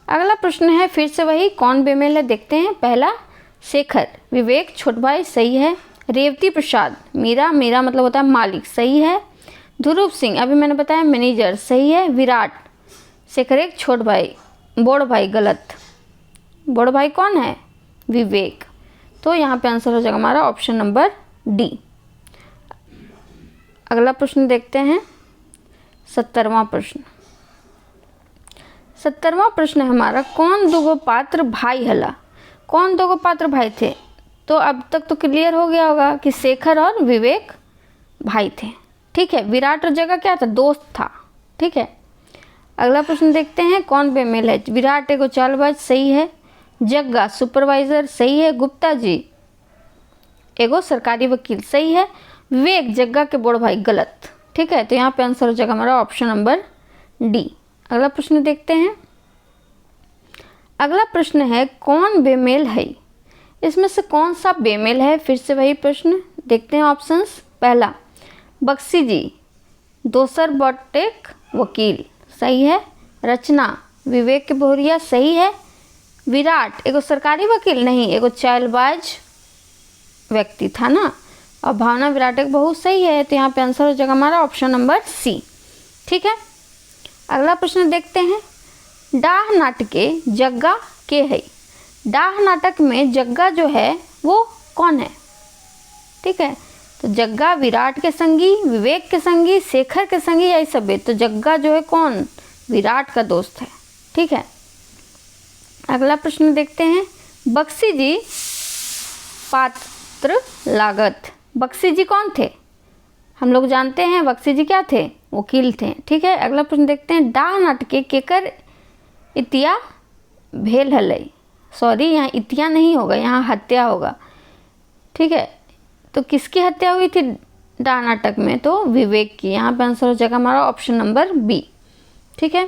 अगला प्रश्न है फिर से वही, कौन बेमेल है देखते हैं। पहला शेखर, विवेक छोट भाई सही है, रेवती प्रसाद मीरा, मीरा मतलब होता है मालिक सही है, ध्रुव सिंह अभी मैंने बताया मैनेजर सही है, विराट शेखर एक छोट भाई बड़ भाई गलत। बड़ भाई कौन है? विवेक। तो यहाँ पे आंसर हो जाएगा हमारा ऑप्शन नंबर डी। अगला प्रश्न देखते हैं 70वां प्रश्न। 70वां प्रश्न है हमारा, कौन दोगो पात्र भाई हला? कौन दोगो पात्र भाई थे? तो अब तक तो क्लियर हो गया होगा कि शेखर और विवेक भाई थे। ठीक है, विराट और जग्गा क्या था? दोस्त था। ठीक है, अगला प्रश्न देखते हैं। कौन बेमेल है? विराट एगो चालबाज सही है, जग्गा सुपरवाइजर सही है, गुप्ता जी एगो सरकारी वकील सही है, विवेक जग्गा के बड़ भाई गलत। ठीक है, तो यहाँ पे आंसर हो जाएगा हमारा ऑप्शन नंबर डी। अगला प्रश्न देखते हैं। अगला प्रश्न है कौन बेमेल है? इसमें से कौन सा बेमेल है? फिर से वही प्रश्न देखते हैं ऑप्शंस। पहला बख्शी जी दोसर बटेक वकील सही है, रचना विवेक के बहुरिया सही है, विराट एगो सरकारी वकील नहीं एगो चालबाज व्यक्ति था ना, और भावना विराट एक बहुत सही है। तो यहाँ पे आंसर हो जाएगा हमारा ऑप्शन नंबर सी। ठीक है, अगला प्रश्न देखते हैं। डाह नाटके जग्गा के है? डाह नाटक में जग्गा जो है वो कौन है? ठीक है, तो जग्गा विराट के संगी, विवेक के संगी, शेखर के संगी या सब है? तो जग्गा जो है कौन? विराट का दोस्त है। ठीक है, अगला प्रश्न देखते हैं। बख्शी जी पात्र लागत। बख्शी जी कौन थे? हम लोग जानते हैं बख्शी जी क्या थे? वकील थे। ठीक है, अगला प्रश्न देखते हैं। डाह नाटके केकर इतिया भेल हलई? सॉरी, यहाँ इतिया नहीं होगा, यहाँ हत्या होगा। ठीक है, तो किसकी हत्या हुई थी डाह नाटक में? तो विवेक की। यहाँ पे आंसर हो जाएगा हमारा ऑप्शन नंबर बी। ठीक है,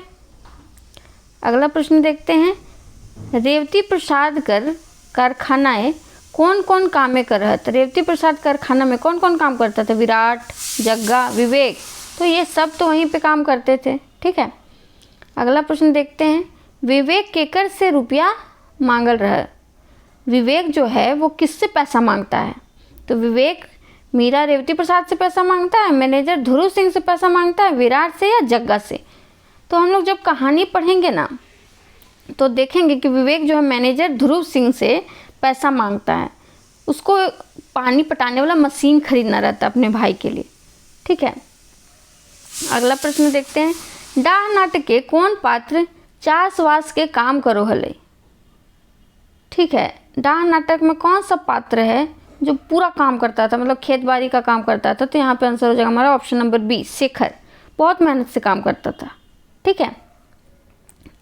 अगला प्रश्न देखते हैं। रेवती प्रसाद कर कारखानाएँ कौन कौन कामें कर रहा था? रेवती प्रसाद कारखाना में कौन कौन काम करता था? विराट, जग्गा, विवेक, तो ये सब तो वहीं पे काम करते थे। ठीक है, अगला प्रश्न देखते हैं। विवेक केकर से रुपया मांगल रहा? विवेक जो है वो किससे पैसा मांगता है? तो विवेक मीरा रेवती प्रसाद से पैसा मांगता है, मैनेजर ध्रुव सिंह से पैसा मांगता है, विराट से या जग्गा से? तो हम लोग जब कहानी पढ़ेंगे ना तो देखेंगे कि विवेक जो है मैनेजर ध्रुव सिंह से पैसा मांगता है, उसको पानी पटाने वाला मशीन खरीदना रहता है अपने भाई के लिए। ठीक है, अगला प्रश्न देखते हैं। डाह नाटक के कौन पात्र चाषवास के काम करो हले? ठीक है, डाह नाटक में कौन सा पात्र है जो पूरा काम करता था, मतलब खेत बाड़ी का काम करता था? तो यहाँ पे आंसर हो जाएगा हमारा ऑप्शन नंबर बी, शेखर बहुत मेहनत से काम करता था। ठीक है,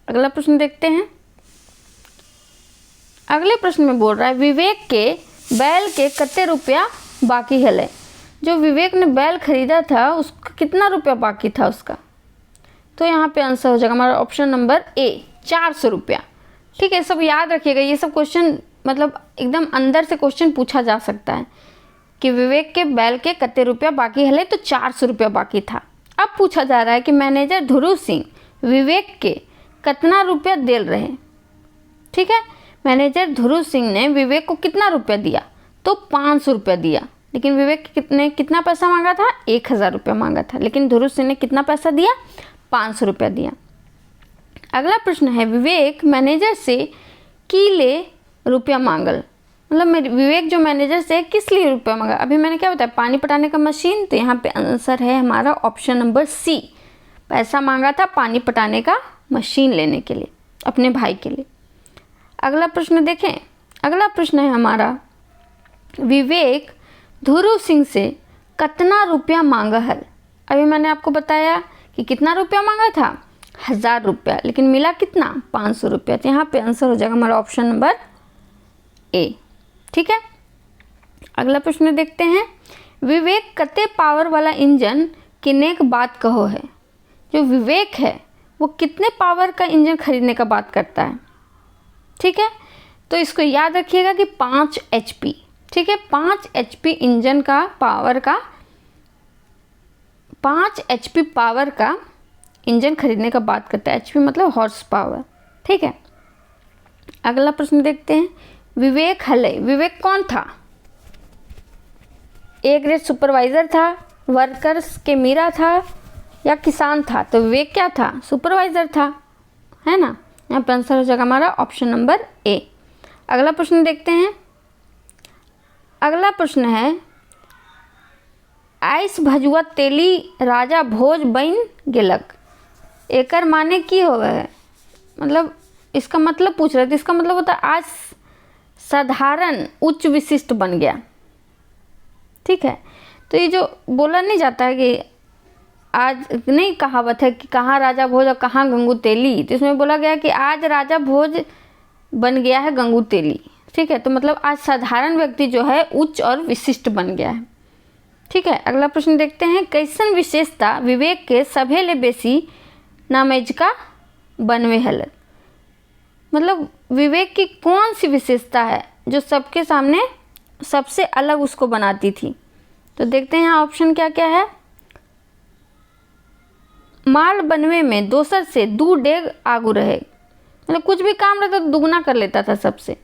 अगला प्रश्न देखते हैं। अगले प्रश्न में बोल रहा है विवेक के बैल के कितने रुपया बाकी हले? जो विवेक ने बैल खरीदा था उसका कितना रुपया बाकी था उसका? तो यहाँ पे आंसर हो जाएगा हमारा ऑप्शन नंबर ए, 400 रुपया। ठीक है, सब याद रखिएगा, ये सब क्वेश्चन मतलब एकदम अंदर से क्वेश्चन पूछा जा सकता है। कि विवेक के बैल के कते रुपया बाकी हले, तो 400 रुपया बाकी था। अब पूछा जा रहा है कि मैनेजर ध्रुव सिंह विवेक के कितना रुपया देल रहे। ठीक है, मैनेजर ध्रुव सिंह ने विवेक को कितना रुपया दिया, तो 500 रुपया दिया। लेकिन विवेक ने कितना पैसा मांगा था, 1000 रुपया मांगा था, लेकिन ध्रुव सिंह ने कितना पैसा दिया, 500 रुपया दिया। अगला प्रश्न है, विवेक मैनेजर से किले रुपया मांगल, मतलब विवेक जो मैनेजर से किस लिए रुपया मांगा। अभी मैंने क्या बताया, पानी पटाने का मशीन, तो यहाँ पे आंसर है हमारा ऑप्शन नंबर सी, पैसा मांगा था पानी पटाने का मशीन लेने के लिए अपने भाई के लिए। अगला प्रश्न देखें, अगला प्रश्न है हमारा, विवेक ध्रुव सिंह से कितना रुपया मांगा है। अभी मैंने आपको बताया कि कितना रुपया मांगा था, 1000 रुपया, लेकिन मिला कितना, 500 रुपया। तो यहाँ पे आंसर हो जाएगा हमारा ऑप्शन नंबर ए। ठीक है, अगला प्रश्न देखते हैं, विवेक कते पावर वाला इंजन किने की बात कहो है। जो विवेक है वो कितने पावर का इंजन खरीदने का बात करता है। ठीक है, तो इसको याद रखिएगा कि 5 HP। ठीक है, 5 HP इंजन का पावर का, 5 HP पावर का इंजन खरीदने का बात करता है। HP मतलब हॉर्स पावर। ठीक है, अगला प्रश्न देखते हैं, विवेक हले, विवेक कौन था, ए ग्रेड सुपरवाइजर था, वर्कर्स के मीरा था, या किसान था। तो विवेक क्या था, सुपरवाइजर था, है ना। यहाँ पर आंसर हो जाएगा हमारा ऑप्शन नंबर ए। अगला प्रश्न देखते हैं, अगला प्रश्न है, आइस भजुआ तेली राजा भोज बन गेलक, एकर माने की होगा है, मतलब इसका मतलब पूछ रहे थे। इसका मतलब होता है आज साधारण उच्च विशिष्ट बन गया। ठीक है, तो ये जो बोला नहीं जाता है कि आज नहीं, कहावत है कि कहाँ राजा भोज और कहाँ गंगू तेली, तो इसमें बोला गया कि आज राजा भोज बन गया है गंगू तेली। ठीक है, तो मतलब आज साधारण व्यक्ति जो है उच्च और विशिष्ट बन गया है। ठीक है, अगला प्रश्न देखते हैं, कैसन विशेषता विवेक के सभे ले बेसी नामेजका बनवे हल, मतलब विवेक की कौन सी विशेषता है जो सबके सामने सबसे अलग उसको बनाती थी। तो देखते हैं यहाँ ऑप्शन क्या क्या है, माल बनवे में दोसर से 2 डेग आगू रहे, मतलब कुछ भी काम रहता तो दुगना कर लेता था सबसे।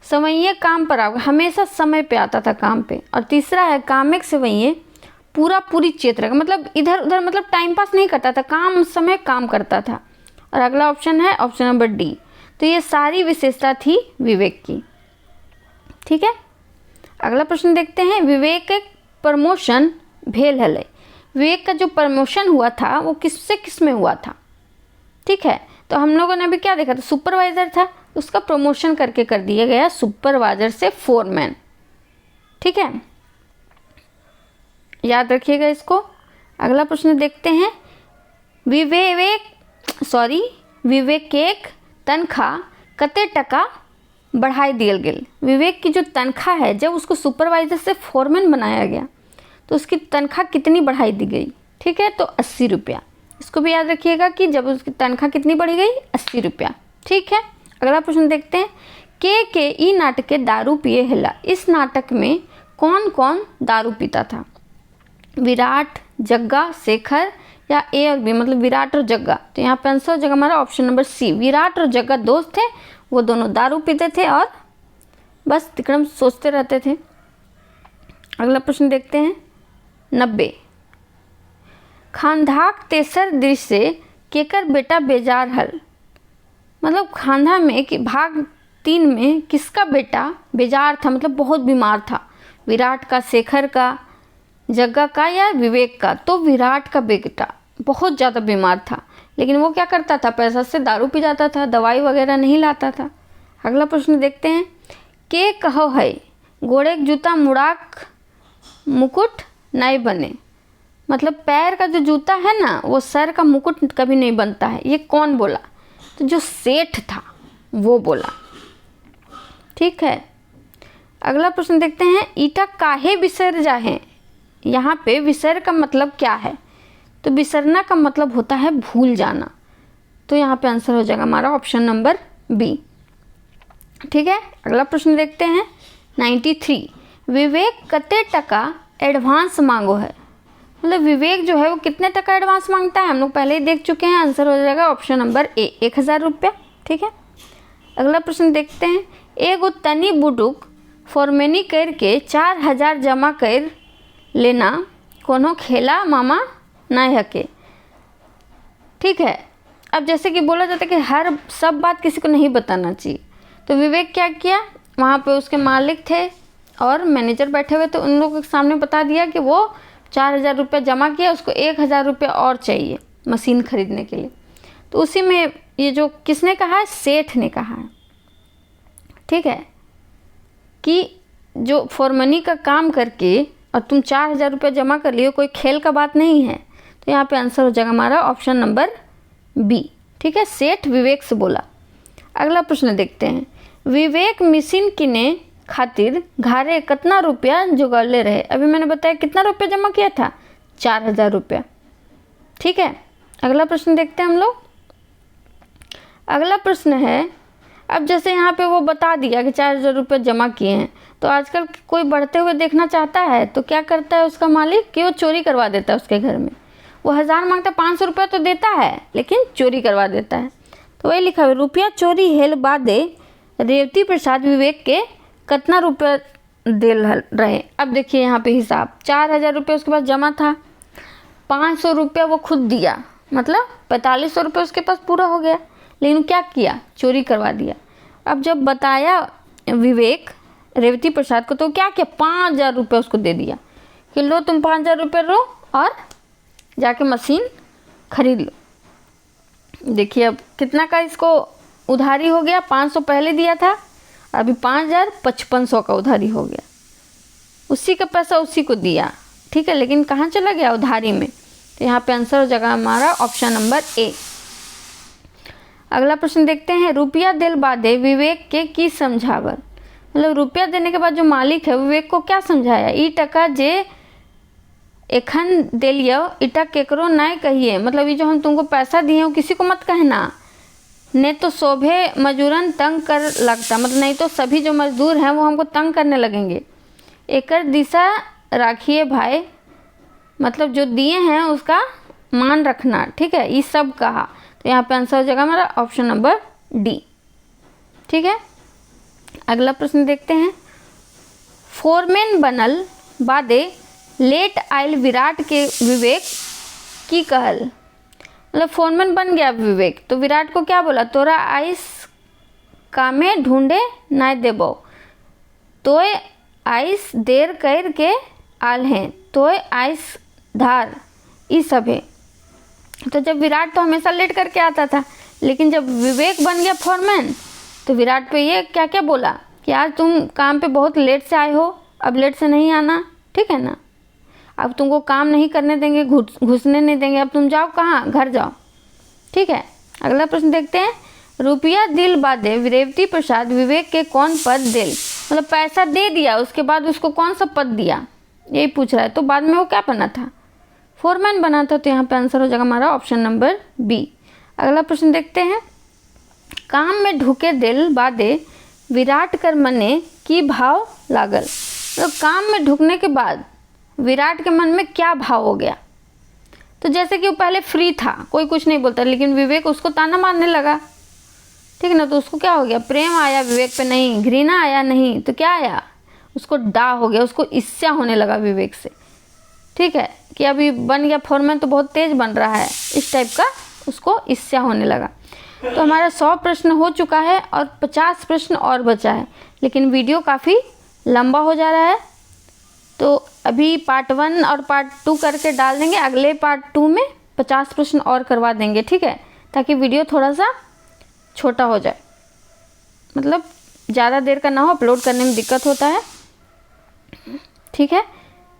सवैये काम पर आगू, हमेशा समय पे आता था काम पे। और तीसरा है कामेक सवैये पूरी चेत रहेगा, मतलब इधर उधर मतलब टाइम पास नहीं करता था, काम समय काम करता था। और अगला ऑप्शन है ऑप्शन नंबर डी। तो ये सारी विशेषता थी विवेक की। ठीक है, अगला प्रश्न देखते हैं, विवेक एक प्रमोशन भेल हले, विवेक का जो प्रमोशन हुआ था वो किससे किस में हुआ था। ठीक है, तो हम लोगों ने अभी क्या देखा था, सुपरवाइजर था, उसका प्रमोशन करके कर दिया गया सुपरवाइजर से फोरमैन। ठीक है, याद रखिएगा इसको। अगला प्रश्न देखते हैं, विवेक एक तनख्वाह कते टका बढ़ाई दियल गेल। विवेक की जो तनख्वाह है, जब उसको सुपरवाइजर से फोरमैन बनाया गया तो उसकी तनख्वाह कितनी बढ़ाई दी गई। ठीक है, तो 80 रुपया। इसको भी याद रखिएगा कि जब उसकी तनख्वाह कितनी बढ़ी गई, 80 रुपया। ठीक है, अगला प्रश्न देखते हैं, के ई नाटक के दारू पिए हिला, इस नाटक में कौन कौन दारू पीता था। विराट, जग्गा, शेखर या ए और बी, मतलब विराट और जग्गा। तो यहाँ पे आंसर हो जाएगा हमारा ऑप्शन नंबर सी, विराट और जग्गा दोस्त थे, वो दोनों दारू पीते थे और बस तिक्रम सोचते रहते थे। अगला प्रश्न देखते हैं, 90, खांधाक तेसर दृश्य केकर बेटा बेजार हल, मतलब खांधा में कि भाग 3 में किसका बेटा बेजार था, मतलब बहुत बीमार था। विराट का, शेखर का, जग्गा का या विवेक का। तो विराट का बेटा बहुत ज़्यादा बीमार था, लेकिन वो क्या करता था, पैसा से दारू पी जाता था, दवाई वगैरह नहीं लाता था। अगला प्रश्न देखते हैं, के कहो है घोड़े जूता मुड़ाक मुकुट नहीं बने, मतलब पैर का जो जूता है ना वो सर का मुकुट कभी नहीं बनता है, ये कौन बोला। तो जो सेठ था वो बोला। ठीक है, अगला प्रश्न देखते हैं, ईटा काहे बिसर जाहे। यहाँ पे विसर का मतलब क्या है, तो बिसरना का मतलब होता है भूल जाना। तो यहाँ पे आंसर हो जाएगा हमारा ऑप्शन नंबर बी। ठीक है, अगला प्रश्न देखते हैं, 93, विवेक कते टका एडवांस मांगो है। मतलब विवेक जो है वो कितने टका एडवांस मांगता है हम लोग पहले ही देख चुके हैं। आंसर हो जाएगा ऑप्शन नंबर ए, 1000 रुपया। ठीक है, अगला प्रश्न देखते हैं। एगो तनी बुडुक फॉर्मेनी करके 4000 जमा कर लेना कोनो खेला मामा नहीं हके। ठीक है, अब जैसे कि बोला जाता है कि हर सब बात किसी को नहीं बताना चाहिए, तो विवेक क्या किया, वहाँ पे उसके मालिक थे और मैनेजर बैठे हुए, तो उन लोगों के सामने बता दिया कि वो 4000 रुपया जमा किया, उसको 1000 रुपया और चाहिए मशीन खरीदने के लिए। तो उसी में ये जो किसने कहा है, सेठ ने कहा है। ठीक है, कि जो फॉर्मनी का काम करके और तुम 4000 रुपया जमा कर लियो, कोई खेल का बात नहीं है। तो यहाँ पे आंसर हो जाएगा हमारा ऑप्शन नंबर बी। ठीक है, सेठ विवेक से बोला। अगला प्रश्न देखते हैं। विवेक मशीन किने खातिर घारे कितना रुपया जुगाड़ले रहे। अभी मैंने बताया कितना रुपया जमा किया था, 4000 रुपया। ठीक है, अगला प्रश्न देखते हैं हम लोग। अगला प्रश्न है, अब जैसे यहाँ पे वो बता दिया कि 4000 रुपये जमा किए हैं, तो आजकल कोई बढ़ते हुए देखना चाहता है तो क्या करता है उसका मालिक, कि वो चोरी करवा देता है उसके घर में। वो 1000 मांगता, 500 रुपया तो देता है लेकिन चोरी करवा देता है। तो वही लिखा हुआ, रुपया चोरी हेल बादे रेवती प्रसाद विवेक के कितना रुपया दे रहे। अब देखिए यहाँ पे हिसाब, 4000 रुपये उसके पास जमा था, 500 रुपया वो खुद दिया, मतलब 4500 रुपये उसके पास पूरा हो गया, लेकिन क्या किया, चोरी करवा दिया। अब जब बताया विवेक रेवती प्रसाद को, तो क्या किया, 5000 रुपये उसको दे दिया कि लो तुम 5000 रुपये लो और जाके मशीन खरीद लो। देखिए अब कितना का इसको उधारी हो गया, 500 पहले दिया था, अभी 5000, 5500 का उधारी हो गया। उसी का पैसा उसी को दिया। ठीक है, लेकिन कहाँ चला गया, उधारी में। तो यहाँ पे आंसर हो जाएगा हमारा ऑप्शन नंबर ए। अगला प्रश्न देखते हैं। रुपया दिल बादे विवेक के की समझावर। मतलब रुपया देने के बाद जो मालिक है विवेक को क्या समझाया, ई टका जे एखन दिलियो इटा केकरो नहीं कहिए। मतलब ये जो हम तुमको पैसा दिए हो किसी को मत कहना, नहीं तो शोभे मजूरन तंग कर लगता। मतलब नहीं तो सभी जो मजदूर हैं वो हमको तंग करने लगेंगे। एकर दिशा राखिए भाई, मतलब जो दिए हैं उसका मान रखना। ठीक है, ये सब कहा। तो यहाँ पे आंसर हो जाएगा हमारा ऑप्शन नंबर डी। ठीक है, अगला प्रश्न देखते हैं। फोरमैन बनल बादे लेट आयल विराट के विवेक की कहल। मतलब फोरमैन बन गया विवेक, तो विराट को क्या बोला, तोरा आइस कामे ढूंढे नहीं देबो, तोय आइस देर कर के आल हैं, तोय आइस धार, ये सब है। तो जब विराट तो हमेशा लेट करके आता था, लेकिन जब विवेक बन गया फोरमैन, तो विराट पे ये क्या क्या बोला कि आज तुम काम पे बहुत लेट से आए हो, अब लेट से नहीं आना। ठीक है ना, अब तुमको काम नहीं करने देंगे, घुसने नहीं देंगे, अब तुम जाओ कहाँ, घर जाओ। ठीक है, अगला प्रश्न देखते हैं। रुपया दिल बादे रेवती प्रसाद विवेक के कौन पद दिल। मतलब पैसा दे दिया, उसके बाद उसको कौन सा पद दिया, यही पूछ रहा है। तो बाद में वो क्या बना था, फोरमैन बना था। तो यहाँ पे आंसर हो जाएगा हमारा ऑप्शन नंबर बी। अगला प्रश्न देखते हैं। काम में ढुके दिल बादे विराट कर मने की भाव लागल। तो काम में ढुकने के बाद विराट के मन में क्या भाव हो गया। तो जैसे कि वो पहले फ्री था, कोई कुछ नहीं बोलता, लेकिन विवेक उसको ताना मारने लगा। ठीक है ना, तो उसको क्या हो गया, प्रेम आया विवेक पे नहीं, घृणा आया नहीं, तो क्या आया, उसको डा हो गया, उसको ईर्ष्या होने लगा विवेक से। ठीक है, कि अभी बन गया फोरमैन तो बहुत तेज बन रहा है, इस टाइप का उसको ईर्ष्या होने लगा। तो हमारा 100 प्रश्न हो चुका है और 50 प्रश्न और बचा है, लेकिन वीडियो काफ़ी लंबा हो जा रहा है। तो अभी पार्ट 1 और पार्ट 2 करके डाल देंगे, अगले पार्ट 2 में 50 प्रश्न और करवा देंगे। ठीक है, ताकि वीडियो थोड़ा सा छोटा हो जाए, मतलब ज़्यादा देर का ना हो, अपलोड करने में दिक्कत होता है। ठीक है,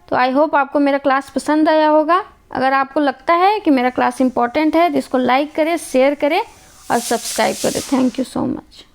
तो आई होप आपको मेरा क्लास पसंद आया होगा। अगर आपको लगता है कि मेरा क्लास इंपॉर्टेंट है तो इसको लाइक करें, शेयर करें और सब्सक्राइब करें। Thank you so much.